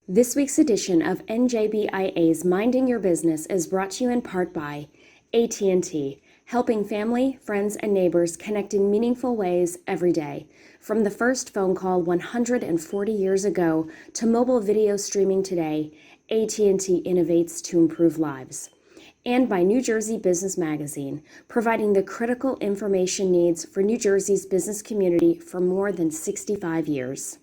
This week's edition of NJBIA's Minding Your Business is brought to you in part by AT&T, helping family, friends, and neighbors connect in meaningful ways every day. From the first phone call 140 years ago to mobile video streaming today, AT&T innovates to improve lives. And by New Jersey Business Magazine, providing the critical information needs for New Jersey's business community for more than 65 years.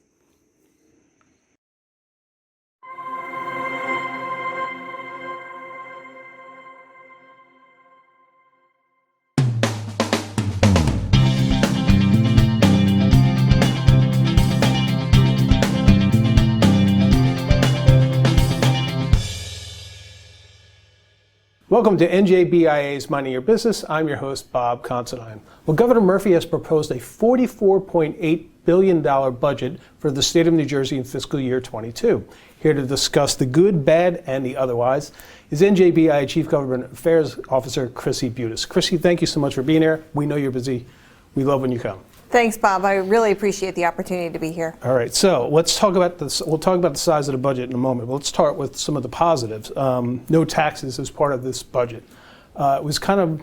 Welcome to NJBIA's Minding Your Business. I'm your host, Bob Considine. Well, Governor Murphy has proposed a $44.8 billion budget for the state of New Jersey in fiscal year 22. Here to discuss the good, bad, and the otherwise is NJBIA Chief Government Affairs Officer Chrissy Buteas. Chrissy, thank you so much for being here. We know you're busy. We love when you come. Thanks, Bob. I really appreciate the opportunity to be here. All right, so let's talk about this. We'll talk about the size of the budget in a moment. But let's start with some of the positives. No taxes as part of this budget. It was kind of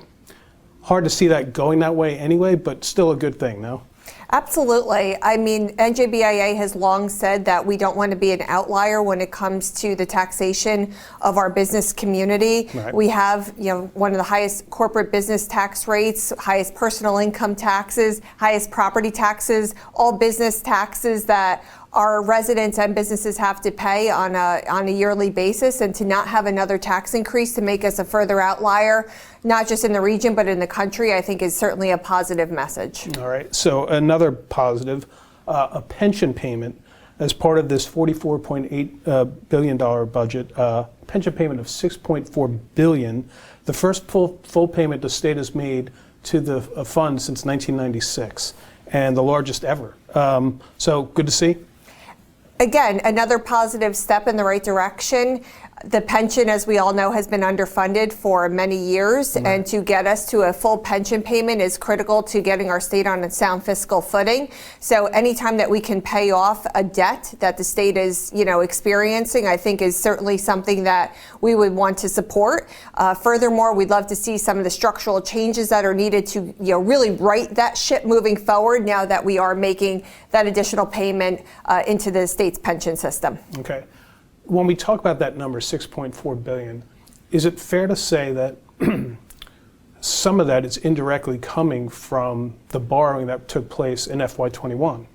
hard to see that going that way anyway, but still a good thing, no? Absolutely. I mean, NJBIA has long said that we don't want to be an outlier when it comes to the taxation of our business community. Right. We have, one of the highest corporate business tax rates, highest personal income taxes, highest property taxes, all business taxes that our residents and businesses have to pay on a yearly basis, and to not have another tax increase to make us a further outlier, not just in the region but in the country, I think is certainly a positive message. All right, so another positive, a pension payment as part of this $44.8 billion budget, pension payment of $6.4 billion, the first full payment the state has made to the fund since 1996, and the largest ever. So good to see. Again, another positive step in the right direction. The pension, as we all know, has been underfunded for many years, right. And to get us to a full pension payment is critical to getting our state on a sound fiscal footing. So anytime that we can pay off a debt that the state is, experiencing, I think is certainly something that we would want to support. Furthermore, we'd love to see some of the structural changes that are needed to, really right that ship moving forward now that we are making that additional payment into the state's pension system. Okay. When we talk about that number, $6.4 billion, is it fair to say that some of that is indirectly coming from the borrowing that took place in FY21?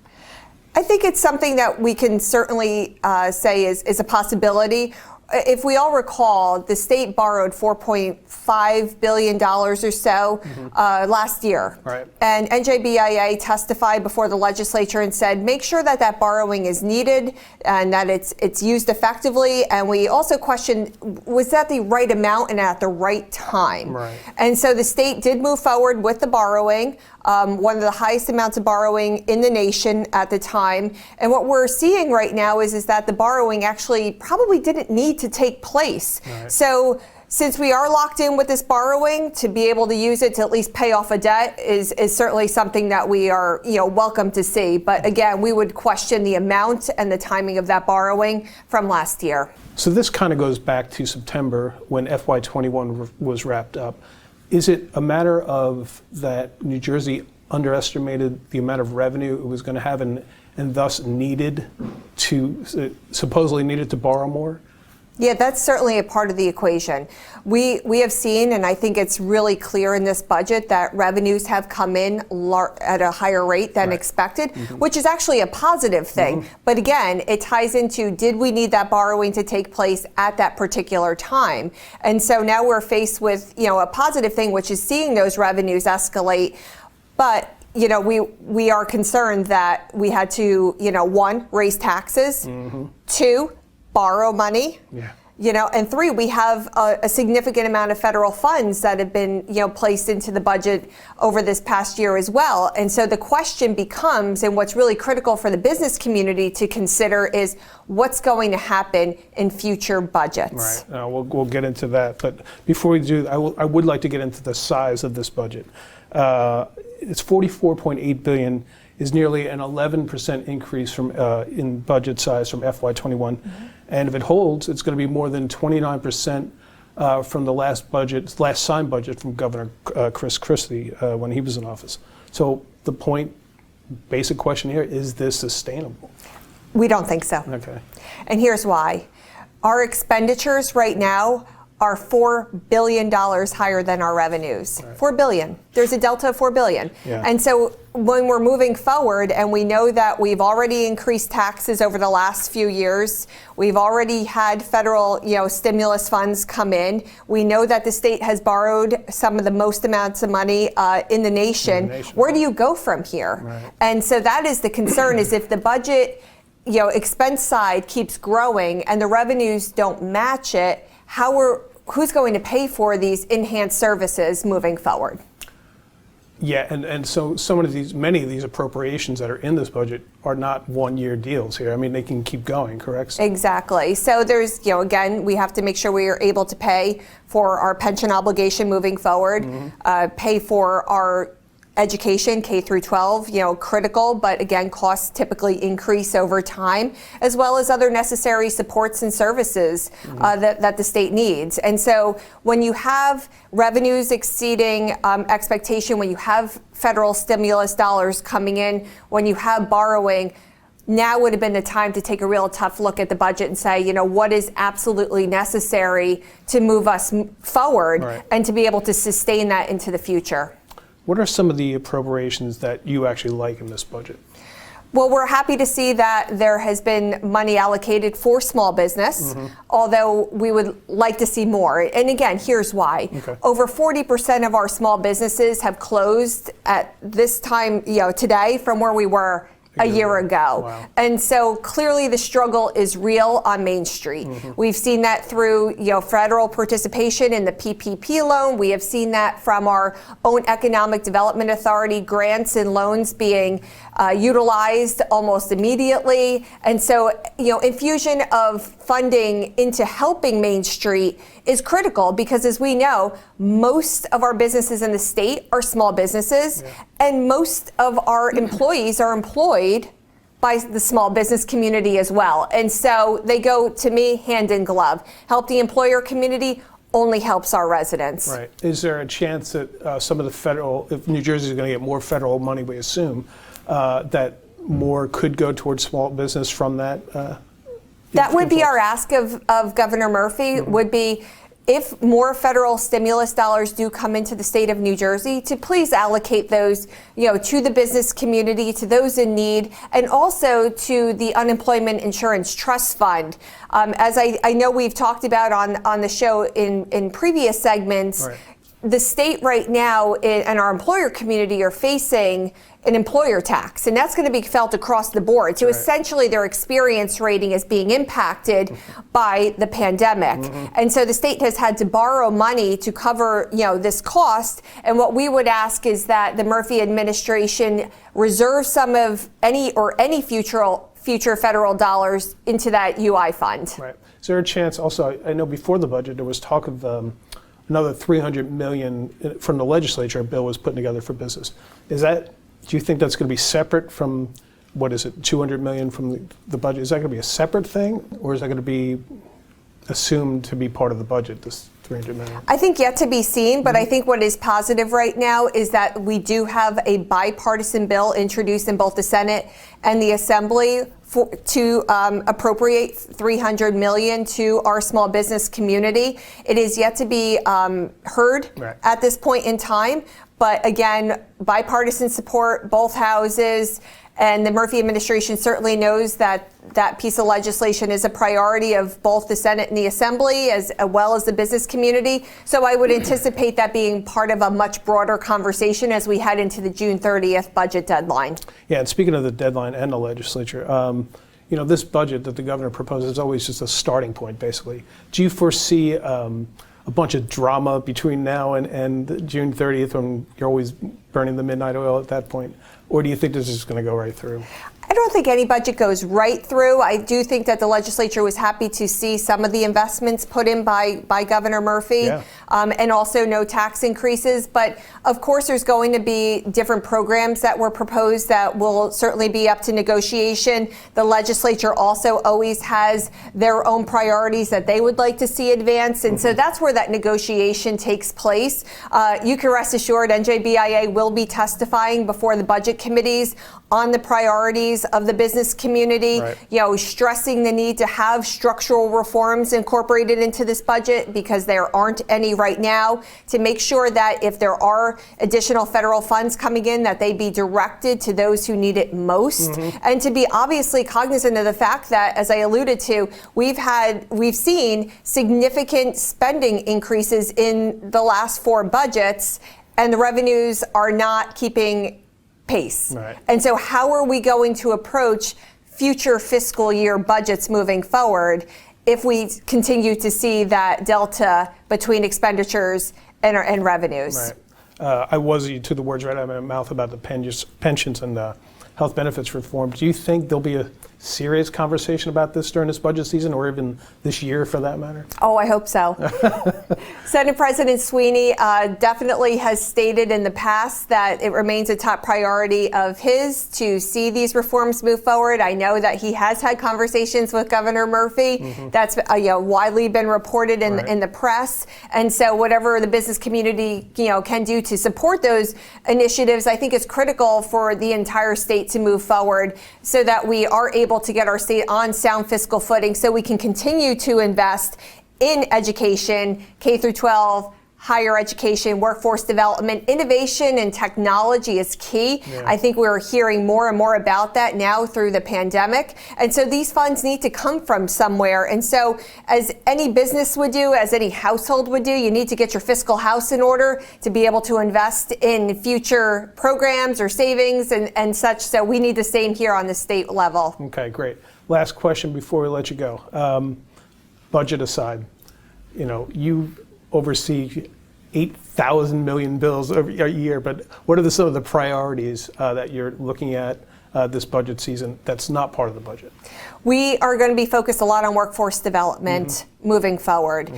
I think it's something that we can certainly say is a possibility. If we all recall, the state borrowed $4.5 billion or so last year. Right. And NJBIA testified before the legislature and said, make sure that that borrowing is needed and that it's used effectively. And we also questioned, was that the right amount and at the right time? Right. And so the state did move forward with the borrowing, one of the highest amounts of borrowing in the nation at the time. And what we're seeing right now is that the borrowing actually probably didn't need to take place. Right. So since we are locked in with this borrowing, to be able to use it to at least pay off a debt is certainly something that we are welcome to see. But again, we would question the amount and the timing of that borrowing from last year. So this kind of goes back to September when FY21 was wrapped up. Is it a matter of that New Jersey underestimated the amount of revenue it was going to have and thus supposedly needed to borrow more? Yeah, that's certainly a part of the equation. We have seen, and I think it's really clear in this budget, that revenues have come in at a higher rate than expected, which is actually a positive thing. But again, it ties into, did we need that borrowing to take place at that particular time? And so now we're faced with, a positive thing, which is seeing those revenues escalate. But we are concerned that we had to, one, raise taxes, two, borrow money, and three, we have a significant amount of federal funds that have been, placed into the budget over this past year as well. And so the question becomes, and what's really critical for the business community to consider is what's going to happen in future budgets. Right. We'll get into that. But before we do, I would like to get into the size of this budget. It's $44.8 billion. Is nearly an 11% increase from in budget size from FY21. And if it holds, it's going to be more than 29% from the last signed budget from Governor Chrissy when he was in office. So the basic question here, is this sustainable? We don't think so. Okay. And here's why. Our expenditures right now are $4 billion higher than our revenues. Right. $4 billion. There's a delta of $4 billion. Yeah. And so when we're moving forward, and we know that we've already increased taxes over the last few years, we've already had federal, stimulus funds come in. We know that the state has borrowed some of the most amounts of money in the nation. Where do you go from here? Right. And so that is the concern, is if the budget, expense side keeps growing and the revenues don't match it, who's going to pay for these enhanced services moving forward? Yeah, and so many of these appropriations that are in this budget are not one-year deals here. I mean, they can keep going, correct? Exactly. So there's, again, we have to make sure we are able to pay for our pension obligation moving forward, pay for our education, K through 12, critical, but again, costs typically increase over time, as well as other necessary supports and services that the state needs. And so when you have revenues exceeding expectation, when you have federal stimulus dollars coming in, when you have borrowing, now would have been the time to take a real tough look at the budget and say, what is absolutely necessary to move us forward and to be able to sustain that into the future. What are some of the appropriations that you actually like in this budget? Well, we're happy to see that there has been money allocated for small business, although we would like to see more. And again, here's why. Okay. Over 40% of our small businesses have closed at this time, today, from where we were a year ago. Wow. And so clearly the struggle is real on Main Street. We've seen that through federal participation in the PPP loan. We have seen that from our own Economic Development Authority grants and loans being utilized almost immediately. And so, infusion of funding into helping Main Street is critical because, as we know, most of our businesses in the state are small businesses, and most of our employees are employed by the small business community as well. And so they go, to me, hand in glove. Help the employer community only helps our residents. Right. Is there a chance that some of the federal, if New Jersey is going to get more federal money, we assume, that more could go towards small business from that? That would be our ask of Governor Murphy, would be, if more federal stimulus dollars do come into the state of New Jersey, to please allocate those, to the business community, to those in need, and also to the Unemployment Insurance Trust Fund. As I know we've talked about on the show in previous segments, the state right now and our employer community are facing an employer tax, and that's going to be felt across the board. So essentially their experience rating is being impacted by the pandemic. And so the state has had to borrow money to cover, this cost. And what we would ask is that the Murphy administration reserve some of any future federal dollars into that UI fund. Right. Is there a chance also, I know before the budget there was talk of another $300 million from the legislature, a bill was put together for business. Do you think that's going to be separate from, $200 million from the budget? Is that going to be a separate thing, or is that going to be assumed to be part of the budget, this $300 million? I think yet to be seen, but I think what is positive right now is that we do have a bipartisan bill introduced in both the Senate and the Assembly to appropriate $300 million to our small business community. It is yet to be heard at this point in time. But again, bipartisan support, both houses, and the Murphy administration certainly knows that that piece of legislation is a priority of both the Senate and the Assembly, as well as the business community. So I would anticipate that being part of a much broader conversation as we head into the June 30th budget deadline. Yeah, and speaking of the deadline and the legislature, this budget that the governor proposes is always just a starting point, basically. Do you foresee a bunch of drama between now and June 30th when you're always burning the midnight oil at that point? Or do you think this is going to go right through? I don't think any budget goes right through. I do think that the legislature was happy to see some of the investments put in by Governor Murphy, and also no tax increases. But of course, there's going to be different programs that were proposed that will certainly be up to negotiation. The legislature also always has their own priorities that they would like to see advanced. And so that's where that negotiation takes place. You can rest assured NJBIA will be testifying before the budget committees on the priorities of the business community, stressing the need to have structural reforms incorporated into this budget because there aren't any right now, to make sure that if there are additional federal funds coming in, that they be directed to those who need it most, and to be obviously cognizant of the fact that, as I alluded to, we've seen significant spending increases in the last 4 budgets, and the revenues are not keeping pace. And so how are we going to approach future fiscal year budgets moving forward if we continue to see that delta between expenditures and revenues? I was to the words right out of my mouth about the pensions and the health benefits reform. Do you think there'll be a serious conversation about this during this budget season, or even this year for that matter? Oh, I hope so. Senate President Sweeney definitely has stated in the past that it remains a top priority of his to see these reforms move forward. I know that he has had conversations with Governor Murphy. That's widely been reported in the press. And so whatever the business community can do to support those initiatives, I think is critical for the entire state to move forward, so that we are able to get our state on sound fiscal footing, so we can continue to invest in education, K through 12, higher education, workforce development. Innovation and technology is key. I think we're hearing more and more about that now through the pandemic. And so these funds need to come from somewhere. And so, as any business would do, as any household would do, you need to get your fiscal house in order to be able to invest in future programs or savings and such. So we need the same here on the state level. Okay, great. Last question before we let you go. Budget aside, you oversee 8,000 million bills a year, but what are some of the priorities that you're looking at this budget season that's not part of the budget? We are going to be focused a lot on workforce development moving forward.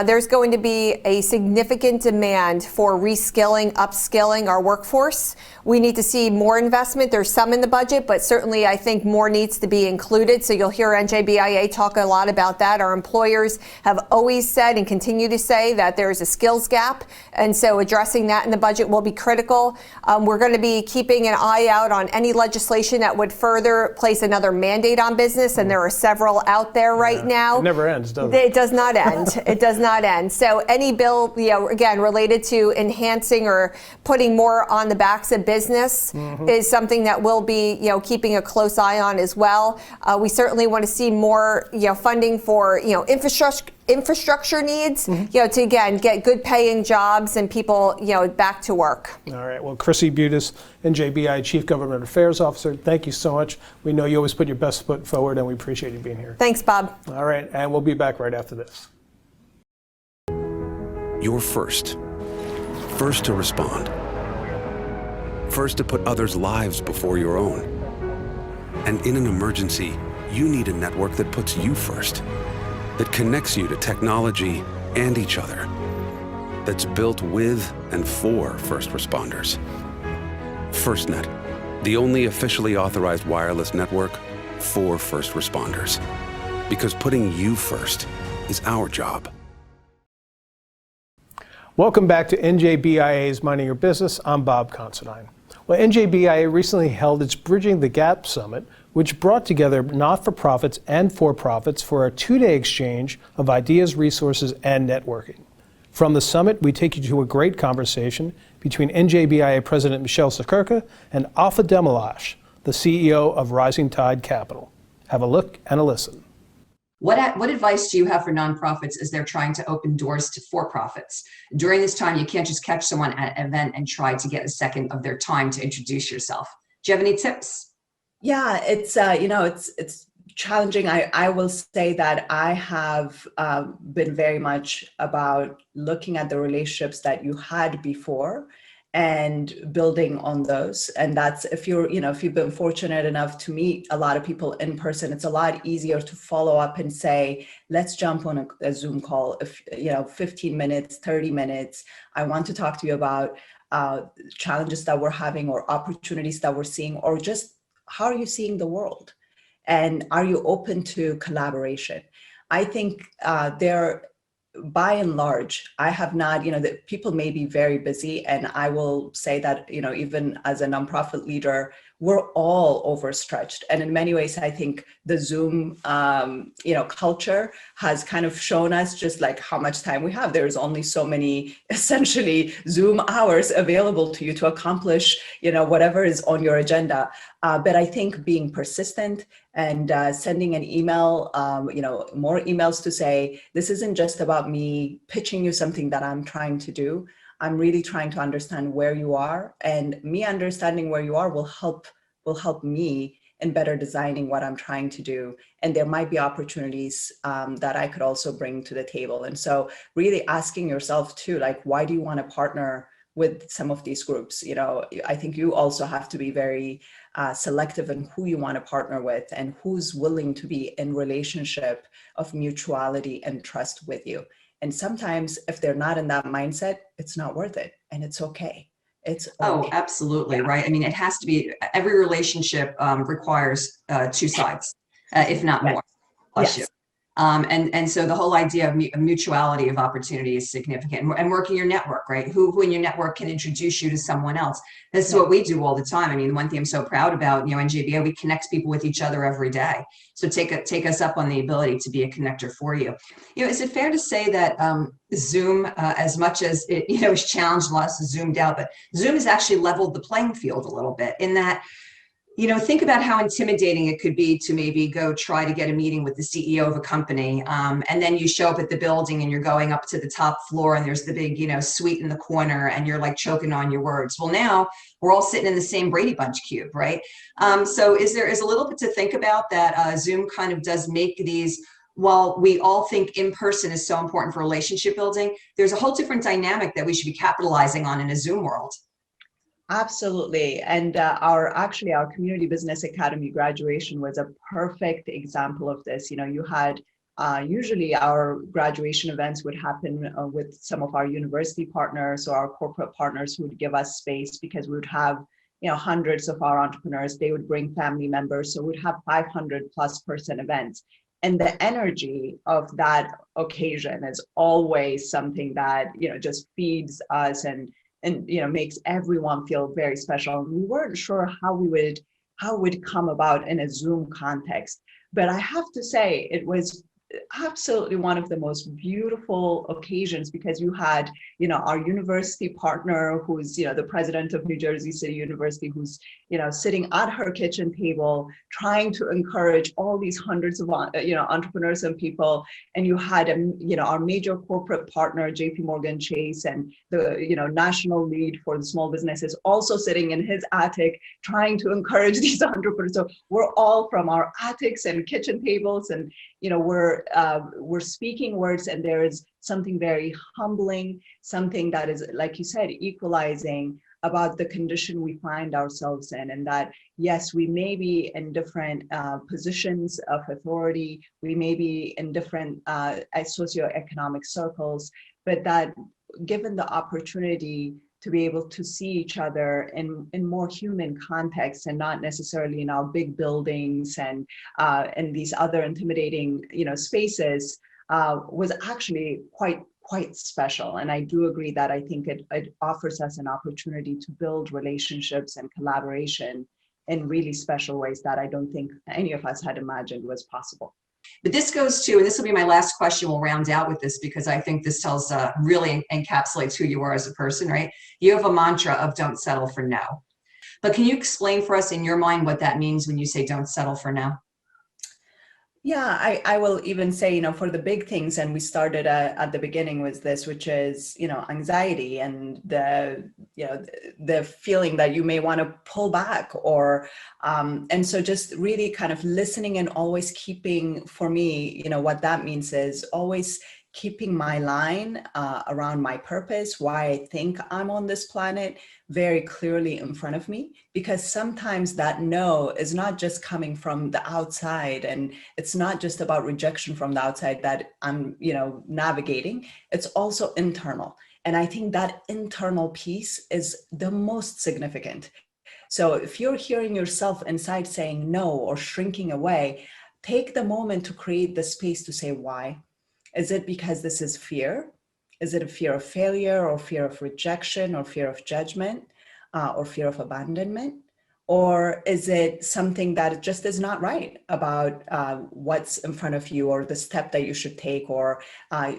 There's going to be a significant demand for reskilling, upskilling our workforce. We need to see more investment. There's some in the budget, but certainly I think more needs to be included. So you'll hear NJBIA talk a lot about that. Our employers have always said and continue to say that there's a skills gap. And so addressing that in the budget will be critical. We're going to be keeping an eye out on any legislation that would further place another mandate on business. And there are several out there right now. It never ends, does it? It does not end. It does not end. So any bill, again, related to enhancing or putting more on the backs of business is something that we'll be, keeping a close eye on as well. We certainly want to see more, funding for, infrastructure needs, to again get good paying jobs and people, back to work. All right. Well, Chrissy Buteas, NJBIA Chief Government Affairs Officer, thank you so much. We know you always put your best foot forward, and we appreciate you being here. Thanks, Bob. All right, and we'll be back right after this. You're first. First to respond. First to put others' lives before your own. And in an emergency, you need a network that puts you first, that connects you to technology and each other, that's built with and for first responders. FirstNet, the only officially authorized wireless network for first responders. Because putting you first is our job. Welcome back to NJBIA's Minding Your Business. I'm Bob Considine. Well, NJBIA recently held its Bridging the Gap Summit, which brought together not-for-profits and for-profits for a 2-day exchange of ideas, resources, and networking. From the summit, we take you to a great conversation between NJBIA President Michele Siekerka and Alfa Demellash, the CEO of Rising Tide Capital. Have a look and a listen. What advice do you have for nonprofits as they're trying to open doors to for-profits? During this time, you can't just catch someone at an event and try to get a second of their time to introduce yourself. Do you have any tips? Yeah, it's it's challenging. I will say that I have been very much about looking at the relationships that you had before and building on those. And that's, if you've been fortunate enough to meet a lot of people in person, it's a lot easier to follow up and say, let's jump on a Zoom call, 15 minutes, 30 minutes. I want to talk to you about challenges that we're having or opportunities that we're seeing, or just how are you seeing the world? And are you open to collaboration? I think by and large, I have not, that people may be very busy, and I will say that, even as a nonprofit leader, we're all overstretched. And in many ways, I think the Zoom, culture has kind of shown us just like how much time we have. There's only so many, essentially, Zoom hours available to you to accomplish, whatever is on your agenda. But I think being persistent and sending an email, more emails to say, this isn't just about me pitching you something that I'm trying to do. I'm really trying to understand where you are, and me understanding where you are will help me in better designing what I'm trying to do. And there might be opportunities that I could also bring to the table. And so really asking yourself too, like, why do you want to partner with some of these groups? I think you also have to be very selective in who you want to partner with and who's willing to be in relationship of mutuality and trust with you. And sometimes if they're not in that mindset, it's not worth it, and it's okay. It's okay. Oh, absolutely. Right. I mean, it has to be, every relationship requires two sides, if not more. Bless you. And so the whole idea of mutuality of opportunity is significant, and working your network, right? Who in your network can introduce you to someone else? This is what we do all the time. I mean, the one thing I'm so proud about, NJBIA, we connect people with each other every day. So take us up on the ability to be a connector for you. Is it fair to say that Zoom, as much as it, is challenged, less zoomed out, but Zoom has actually leveled the playing field a little bit in that, think about how intimidating it could be to maybe go try to get a meeting with the CEO of a company. And then you show up at the building and you're going up to the top floor and there's the big, suite in the corner and you're like choking on your words. Well, now we're all sitting in the same Brady Bunch cube, right? So is a little bit to think about that Zoom kind of does make these, while we all think in person is so important for relationship building, there's a whole different dynamic that we should be capitalizing on in a Zoom world. Absolutely. And our Community Business Academy graduation was a perfect example of this. You had usually our graduation events would happen with some of our university partners or our corporate partners who would give us space, because we would have hundreds of our entrepreneurs. They would bring family members, so we'd have 500 plus person events. And the energy of that occasion is always something that just feeds us and makes everyone feel very special. We weren't sure how it would come about in a Zoom context, but I have to say it was absolutely one of the most beautiful occasions, because you had, our university partner who's, the president of New Jersey City University, who's, sitting at her kitchen table, trying to encourage all these hundreds of, entrepreneurs and people. And you had, our major corporate partner, JP Morgan Chase, and the, national lead for the small businesses also sitting in his attic, trying to encourage these entrepreneurs. So we're all from our attics and kitchen tables, and, we're speaking words, and there is something very humbling, something that is, like you said, equalizing about the condition we find ourselves in. And that, yes, we may be in different positions of authority, we may be in different socioeconomic circles, but that given the opportunity to be able to see each other in more human contexts, and not necessarily in our big buildings and these other intimidating spaces, was actually quite special. And I do agree that I think it offers us an opportunity to build relationships and collaboration in really special ways that I don't think any of us had imagined was possible. But this goes to, and this will be my last question, we'll round out with this, because I think this tells, really encapsulates who you are as a person, right? You have a mantra of don't settle for no. But can you explain for us in your mind what that means when you say don't settle for no? Yeah, I will even say, for the big things, and we started at the beginning with this, which is, anxiety and the feeling that you may want to pull back, or, and so just really kind of listening and always keeping, for me, what that means is always keeping my line around my purpose, why I think I'm on this planet, very clearly in front of me, because sometimes that no is not just coming from the outside, and it's not just about rejection from the outside that I'm, navigating. It's also internal. And I think that internal piece is the most significant. So if you're hearing yourself inside saying no or shrinking away, take the moment to create the space to say why. Is it because this is fear? Is it a fear of failure, or fear of rejection, or fear of judgment, or fear of abandonment? Or is it something that just is not right about what's in front of you, or the step that you should take, or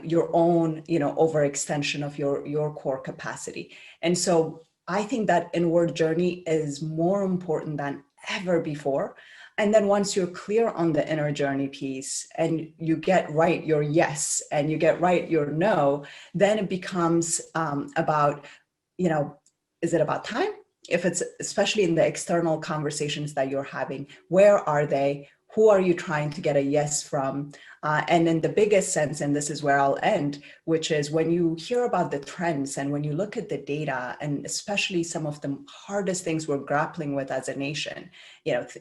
your own, overextension of your core capacity? And so I think that inward journey is more important than ever before. And then once you're clear on the inner journey piece, and you get right your yes, and you get right your no, then it becomes about, is it about time? If it's especially in the external conversations that you're having, where are they? Who are you trying to get a yes from? And in the biggest sense, and this is where I'll end, which is when you hear about the trends and when you look at the data, and especially some of the hardest things we're grappling with as a nation,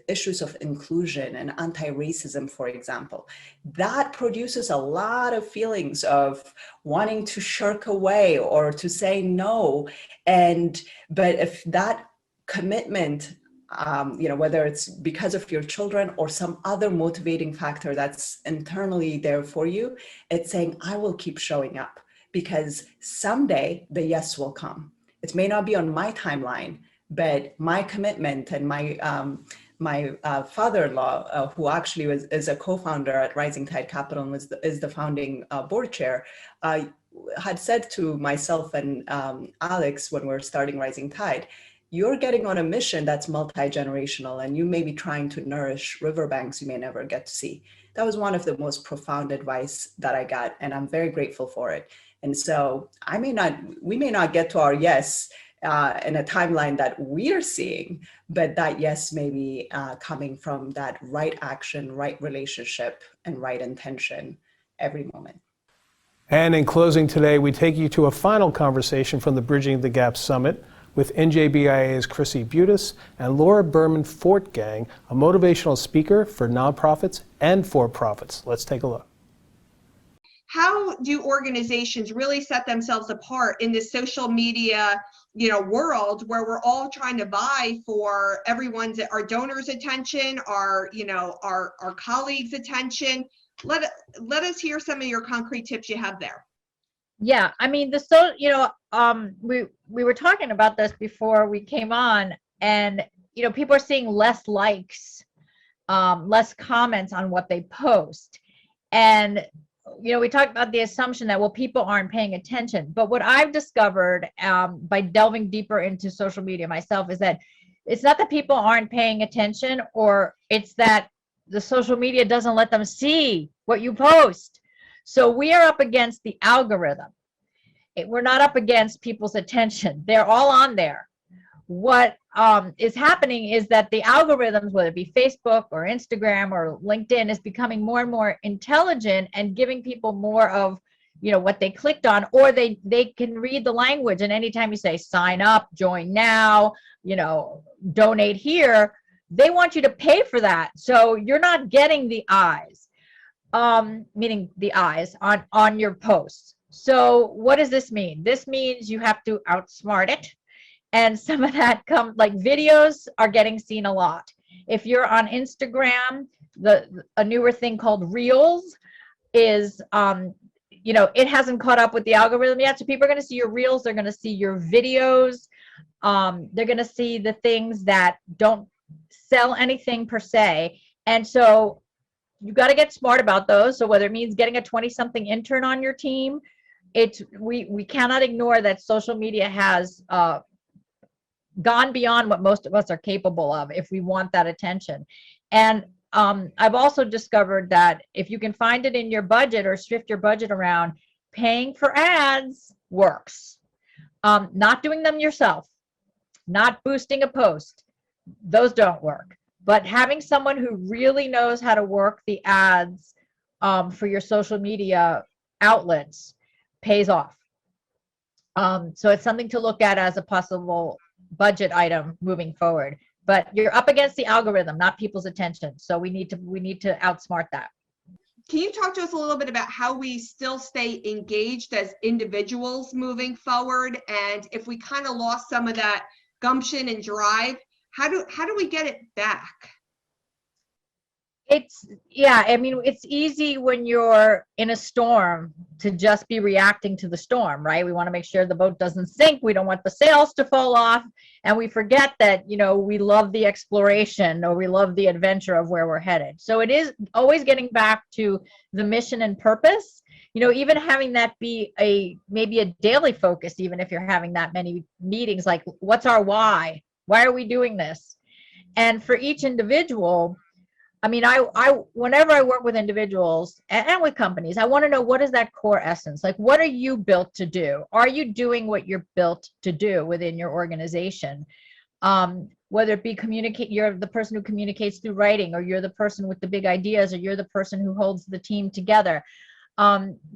issues of inclusion and anti-racism, for example, that produces a lot of feelings of wanting to shirk away or to say no. But if that commitment, whether it's because of your children or some other motivating factor that's internally there for you, it's saying, I will keep showing up because someday the yes will come. It may not be on my timeline, but my commitment and my father-in-law, who actually is a co-founder at Rising Tide Capital and is the founding board chair, had said to myself and Alex when we're starting Rising Tide, you're getting on a mission that's multi-generational, and you may be trying to nourish riverbanks you may never get to see. That was one of the most profound advice that I got, and I'm very grateful for it. And so we may not get to our yes in a timeline that we're seeing, but that yes may be coming from that right action, right relationship, and right intention every moment. And in closing today, we take you to a final conversation from the Bridging the Gap Summit with NJBIA's Chrissy Buteas and Laura Berman Fortgang, a motivational speaker for nonprofits and for-profits. Let's take a look. How do organizations really set themselves apart in this social media, world where we're all trying to vie for our donors' attention, our colleagues' attention? Let us hear some of your concrete tips you have there. Yeah, I mean, we were talking about this before we came on, and people are seeing less likes, less comments on what they post, and we talked about the assumption that people aren't paying attention. But what I've discovered by delving deeper into social media myself is that it's not that people aren't paying attention, or it's that the social media doesn't let them see what you post. So we are up against the algorithm. We're not up against people's attention. They're all on there. What is happening is that the algorithms, whether it be Facebook or Instagram or LinkedIn, is becoming more and more intelligent and giving people more of what they clicked on, or they can read the language. And anytime you say sign up, join now, donate here, they want you to pay for that. So you're not getting the eyes. Meaning the eyes on your posts. So what does this mean? This means you have to outsmart it. And some of that videos are getting seen a lot. If you're on Instagram, a newer thing called Reels is, it hasn't caught up with the algorithm yet. So people are going to see your Reels. They're going to see your videos. They're going to see the things that don't sell anything per se. And so you got to get smart about those. So whether it means getting a 20-something intern on your team, we cannot ignore that social media has gone beyond what most of us are capable of if we want that attention. And I've also discovered that if you can find it in your budget or shift your budget around, paying for ads works. Not doing them yourself, not boosting a post, those don't work. But having someone who really knows how to work the ads for your social media outlets pays off. So it's something to look at as a possible budget item moving forward. But you're up against the algorithm, not people's attention. So we need to outsmart that. Can you talk to us a little bit about how we still stay engaged as individuals moving forward? And if we kind of lost some of that gumption and drive, how do we get it back? I mean, it's easy when you're in a storm to just be reacting to the storm, right? We want to make sure the boat doesn't sink. We don't want the sails to fall off. And we forget that, we love the exploration, or we love the adventure of where we're headed. So it is always getting back to the mission and purpose, even having that be maybe a daily focus, even if you're having that many meetings, like, what's our why? Why are we doing this? And for each individual, I mean, whenever I work with individuals and with companies, I want to know, what is that core essence? Like, what are you built to do? Are you doing what you're built to do within your organization? Whether it be you're the person who communicates through writing, or you're the person with the big ideas, or you're the person who holds the team together.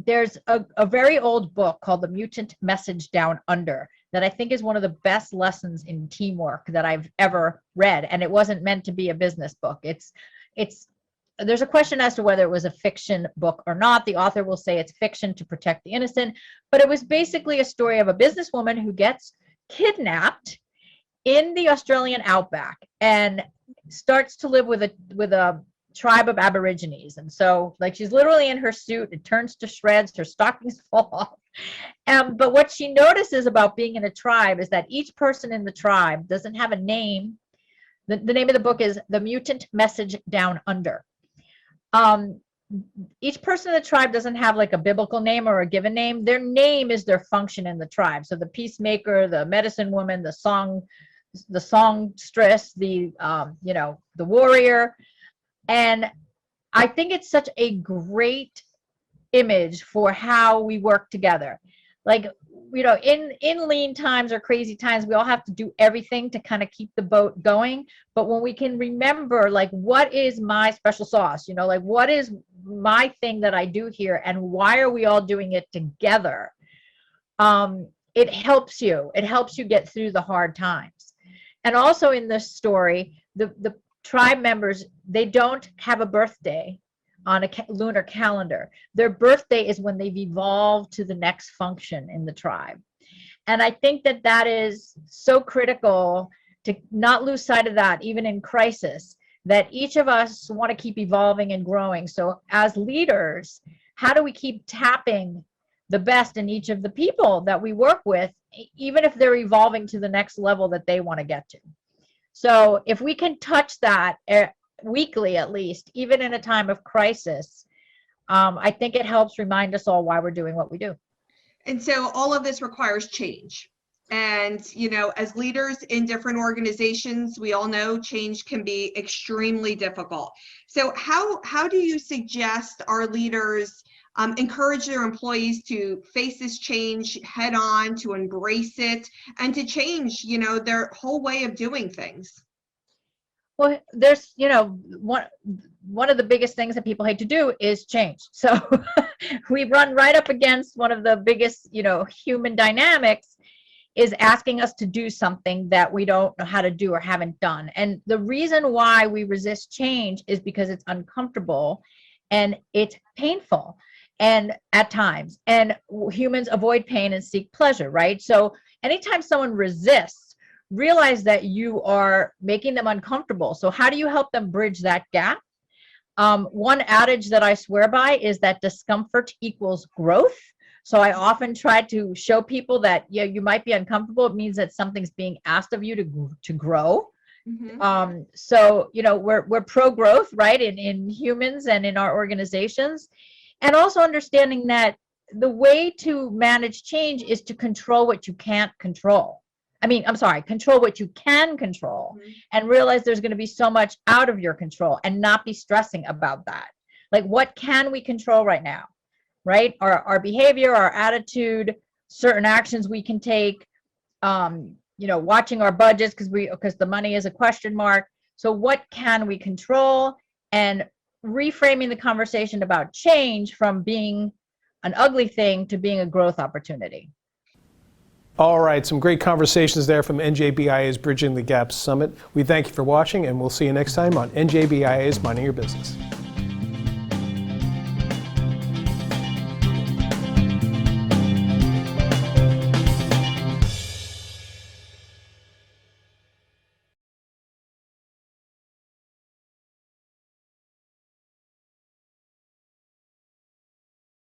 There's a very old book called The Mutant Message Down Under that I think is one of the best lessons in teamwork that I've ever read. And it wasn't meant to be a business book. There's a question as to whether it was a fiction book or not. The author will say it's fiction to protect the innocent, but it was basically a story of a businesswoman who gets kidnapped in the Australian outback and starts to live with a tribe of Aborigines. And so, like, she's literally in her suit, it turns to shreds, her stockings fall off. But what she notices about being in a tribe is that each person in the tribe doesn't have a name. The name of the book is The Mutant Message Down Under. Each person in the tribe doesn't have like a biblical name or a given name. Their name is their function in the tribe. So the peacemaker, the medicine woman, the songstress, the warrior. And I think it's such a great image for how we work together. Like, in lean times or crazy times, we all have to do everything to kind of keep the boat going. But when we can remember, like, what is my special sauce? Like, what is my thing that I do here, and why are we all doing it together? It helps you. It helps you get through the hard times. And also in this story, the tribe members, they don't have a birthday on a lunar calendar. Their birthday is when they've evolved to the next function in the tribe. And I think that is so critical to not lose sight of that, even in crisis, that each of us want to keep evolving and growing. So as leaders, how do we keep tapping the best in each of the people that we work with, even if they're evolving to the next level that they want to get to? So if we can touch that weekly, at least, even in a time of crisis, I think it helps remind us all why we're doing what we do. And so all of this requires change. And, as leaders in different organizations, we all know change can be extremely difficult. So how do you suggest our leaders encourage their employees to face this change head on, to embrace it, and to change, their whole way of doing things? Well, there's, one of the biggest things that people hate to do is change. So we run right up against one of the biggest, human dynamics, is asking us to do something that we don't know how to do or haven't done. And the reason why we resist change is because it's uncomfortable and it's painful, and at times, and humans avoid pain and seek pleasure, right? So anytime someone resists, realize that you are making them uncomfortable. So how do you help them bridge that gap? One adage that I swear by is that discomfort equals growth. So I often try to show people that, you might be uncomfortable. It means that something's being asked of you to grow. Mm-hmm. So, we're pro-growth, right? In humans and in our organizations. And also understanding that the way to manage change is to control what you can't control. Control what you can control, mm-hmm. and realize there's going to be so much out of your control, and not be stressing about that. Like, what can we control right now, right? Our behavior, our attitude, certain actions we can take, watching our budgets because the money is a question mark. So what can we control, and reframing the conversation about change from being an ugly thing to being a growth opportunity. All right, some great conversations there from NJBIA's Bridging the Gap Summit. We thank you for watching, and we'll see you next time on NJBIA's Minding Your Business.